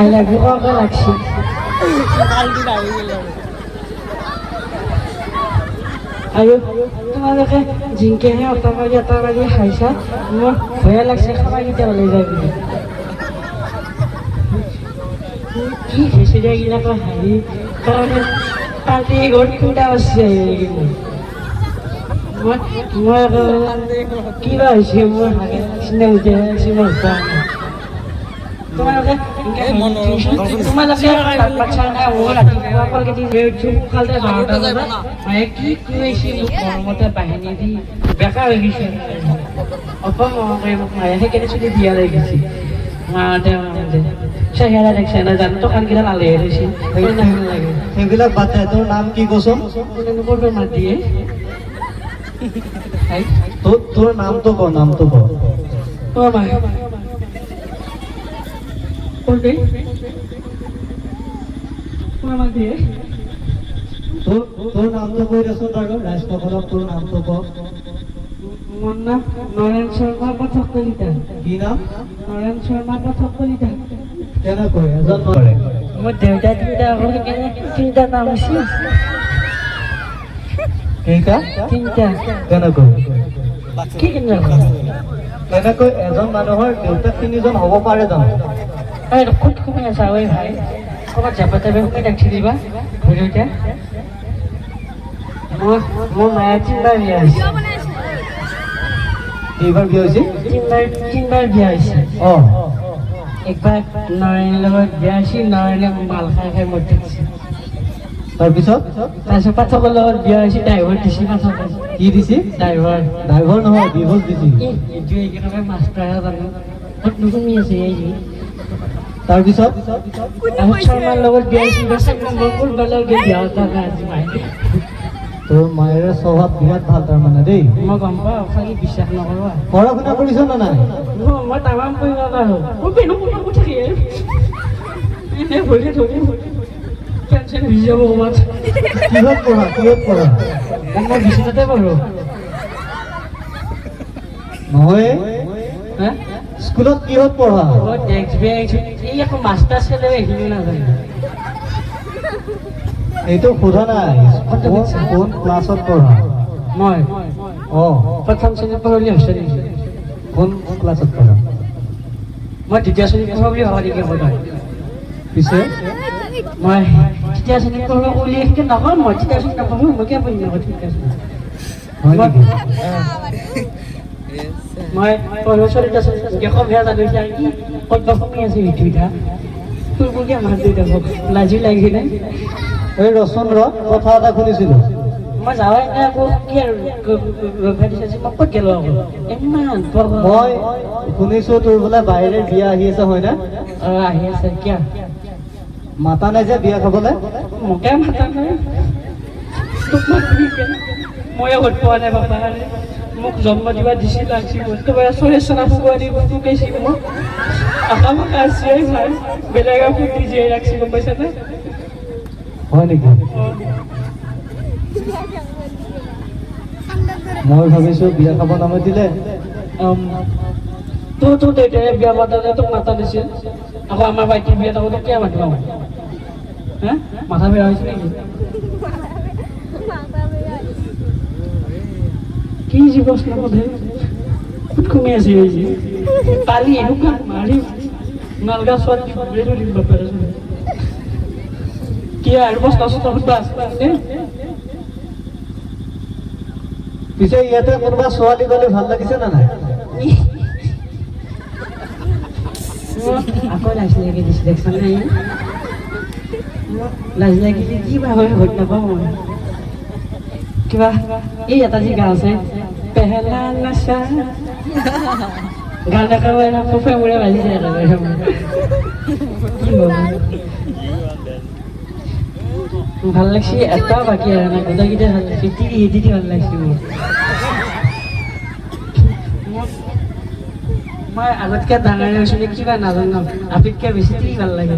I love you কব লাগছি আৰু তোমালোকে জিংকেহে এটা বাজি খাইছা মোৰ ভয়ে লাগছে খাবা কেতিয়া ওলাই যায় বুলি কি হেঁচুৰীয়াগিলাকৰ হাঁহি কাৰণে পাৰ্টি ঘৰত খুন্দা আছে মই কিবা হৈছে মোৰ চিন্তা উঠি মই পোৱা নাই তোমালোকে বাচ্চা নাই মোৰ ৰাতিপুৱা কলকেটি খালতে 12টা বজাত মায়ে কি কৈছে মোক গৰমতে বাহিনী দি বেকাৰ হৈ গৈছে অপমহাকে মোক মায়ে সেইকাৰণে চুলি বিয়া লৈ গৈছে মাহঁতে চেহেৰা দেখছে না জানো দোকানকেইটা লালেহে থৈছে লাগে সেইবিলাক বাদ দে তোৰ নাম কি কচোন ক'ৰবাত মাত দিয়ে তোৰ নামটো ক অ' মা কোনটো মাত দিয়ে তোৰ নামটো কৈ দেচোন বাৰু ৰাষ্ট্ৰপদক তোৰ নামটো ক মোৰ নাম নৰেন শৰ্মা পাঠক কলিতা কি নাম নৰেন শৰ্মা পাঠক কলিতা কেনেকৈ এজন নৰে মোৰ দেউতা তিনিটা নাম আছে কেইটা তিনিটা কেনেকৈ কি এনেকৈ এজন মানুহৰ দেউতাক 3জন হ'ব পাৰে জানো ক'ত সোমাই আছা ঐ ভাই ক'ৰবাত জাপা তাপে সোমাই ৰাখি দিবা দেউতা মোৰ মায়ে তিনিবাৰ বিয়া হৈছে এইবাৰ বিয়া হৈছে তিনিবাৰ বিয়া হৈছে অঁ একবাৰ নৰেনৰ লগত বিয়া হৈছিল নৰেনে মাল খাই মৰি থাকিছে তাৰপিছত পাঠকৰ লগত বিয়া হৈছে ড্ৰাইভাৰ দিছে পাঠকে কি দিছে ড্ৰাইভাৰ নহয় ডিভোৰ্চ দিছে এইটো এইকেইটাকে মাষ্টৰহে জানো ক'ত নুশুমি আছে এই তাৰপিছত শৰ্মাৰ লগত বিয়া হৈছিল বিয়া হতা আজি মায়ে তোৰ মায়েৰ স্বভাৱ বিৰাট ভাল তাৰমানে দেই মই গম পাওঁ খালি বিশ্বাস নকৰোঁ পঢ়া শুনা কৰিছ নে নাই মই তামাম কৰিব পাৰোঁ মোৰ পেনো কোনোবা উঠি এনে ভৰি ধৰি টেনশ্যন হৈ যাব ক'ৰবাত কিহত পঢ়া মই বিচনাতে পঢ়োঁ নহয় হা স্কুলত কিহত পঢ়া ডেস্ক বেয়া আহিছোঁ এই আকৌ মাষ্টাৰ চেলে এইখিনি নাজানে এইটো সোধা নাই কোন ক্লাছত পঢ়া মই অঁ প্ৰথম শ্ৰেণীত পঢ়া বুলি ভাবিছোঁ নেকি কোন ক্লাছত পঢ়া মই দ্বিতীয় শ্ৰেণীত পঢ়া বুলি ভাবা নেকি মই পিছে মই তৃতীয় শ্ৰেণীত পঢ়া বুলি সেইটো নকওঁ মই তৃতীয় শ্ৰেণীত নপঢ়োঁ মই কিয় পঢ়িম আকৌ তৃতীয় শ্ৰেণীত হয় নেকি মই পঢ়ো চলিত দেখো বেয়া জানো এতিয়া কি ক'ত বা শুনি আছে ইটো ইটা ফুলবুলকে মাত দি দেখক লাজি লাগিলে এই ৰচন কথা এটা শুনিছিলোঁ মই যাৱাই নাই আকৌ কি আৰু মই ক'ত গেলোঁ আকৌ ইমান মই শুনিছোঁ তোৰ বোলে বাহিৰে বিয়া আহি আছে হয়নে আহি আছে কিয় মাতা নাই যে বিয়া খাবলৈ মোকে মাতা নাই তোক মই আগত পোৱা নাই বাবা মোক জন্ম দিবা দিছিল লাগছিল তোমাৰ চল্লিছজনা ফুগুৱাৰী ফুকাইছিল মোক আশা মাকা আছে ভাই বেলেগে ফুটি জীয়াই ৰাখিছিল গম পাইছানে হয় নেকি মই ভাবিছোঁ বিয়া খাব নামাতিলে তোৰ দেউতাই বিয়া পাতালে তোক মাতা দিছিল আকৌ আমাৰ ভাইটিৰ বিয়া থাকোঁতে কিয় মাতিব হা মাথা বেয়া হৈছে নেকি কি যি প্ৰশ্ন সোধে ক'ত সোমাই আছে এই যি কালি এনেকুৱা মাৰি নালগা ছোৱালী বেৰো দিম বাপেৰে কি আৰু প্ৰশ্ন সুধবা আছে পিছে ইয়াতে কোনোবা ছোৱালী গ'লে ভাল লাগিছে নে নাই আকৌ লাজ লাগি দিছে দেখছা নাই লাজ লাগি কি বা হয় হত নাপাওঁ মই কিবা এই এটা যি গান আছে পেহেলা নাচা গান একেবাৰে ফুফে মূৰে বাজি যায় ভাল লাগছে এটা বাকী আৰু নাই গোটেইকেইটা ভাল লাগছে তিৰি ভাল লাগছে মোৰ মই আগতকৈ ডাঙৰ হৈছোঁ কিবা নাজানো আপিতকৈ বেছি তিৰি ভাল লাগে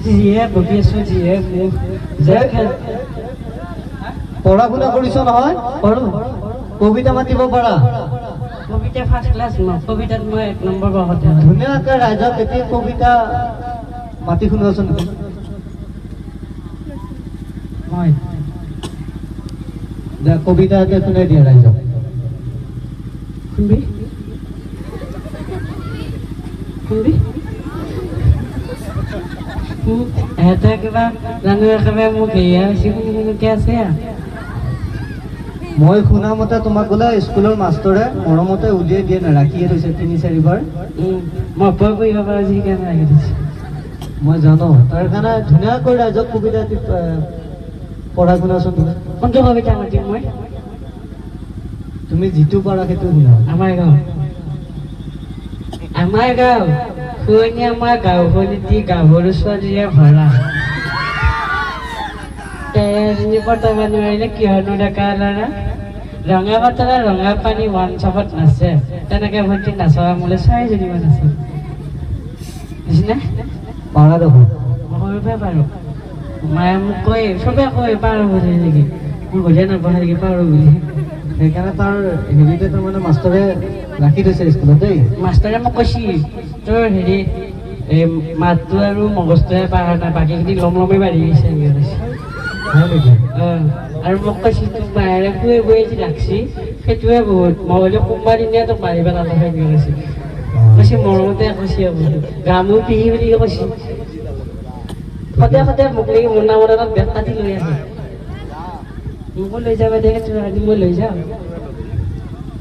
যিহে বহি আছোঁ যিহে পঢ়া শুনা কৰিছ নহয় কৰোঁ কবিতা মাতিব পাৰা কবিতা কবিতা ফাৰ্ষ্ট ক্লাছ মই কবিতাত মই 1 নম্বৰ পাওঁতে ধুনীয়াকে ৰাইজক এটি কবিতা মাতি শুনোৱাচোন মই কবিতা এটা শুনাই দিয়া ৰাইজক শুনবি শুনবি এটা কিবা জানো একেবাৰে মোক হেৰিয়া হৈছে শুনিকে আছে মই শুনা মতে তোমাক বোলে স্কুলৰ মাষ্টৰে মৰমতে উলিয়াই দিয়ে নাৰাখিয়ে থৈছে 3-4 বাৰ মই অপয় কৰিব পাৰোঁ যি কাৰণে ৰাখি দিছোঁ মই জানো তাৰ কাৰণে ধুনীয়াকৈ ৰাইজক কবিতা পঢ়া শুনাচোন তুমি কোনটো কবিতা মাতিম মই তুমি যিটো পাৰা সেইটো শুনা আমাৰ গাঁও শুৱনি আমাৰ গাঁওখনেদি গাভৰু ছোৱালীৰে ভৰা তেজনী পতাব নোৱাৰিলে কিয়নো ডেকা ল'ৰা ৰঙা বতৰা ৰঙা পানী ওৱান চপত নাচে তেনেকে ভণ্টি নাচা মোলে 4জনীমান আছে বুজিনে পাৰা দেখোন মই সৰুৰ পৰাই পাৰোঁ মায়ে মোক কয় চবে কয় পাৰোঁ বুলি নেকি মোৰ বুজিয়ে নাপাওঁ নেকি পাৰোঁ বুলি সেইকাৰণে তাৰ হেৰিতে তাৰমানে মাষ্টৰে ৰাখি থৈছে স্কুলত দেই মাষ্টৰে মোক কৈছিল তোৰ হেৰি এই মাতটো আৰু মগজটোহে পাৰা নাই বাকীখিনি লমলমে বাঢ়ি গৈছে এনেকৈ কৈছে হয় নেকি আৰু মোক কৈছিল তোক মায়েৰে শুৱে বৈ যি ৰাখছি সেইটোৱে বহুত মই বোলে কোনোবা দিনা তোক মাৰি পেলালো এনেকৈ কৈছিল কৈছে মৰমতে কৈছে বুলি গামো পিহি বুলি কৈছিল সদায় মোক লাগি মোৰ নামত এটা বেগ কাটি লৈ আছে মোকো লৈ যাবা দে তোৰ আজি মই লৈ যাম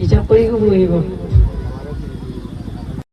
হিচাপ কৰি বহিব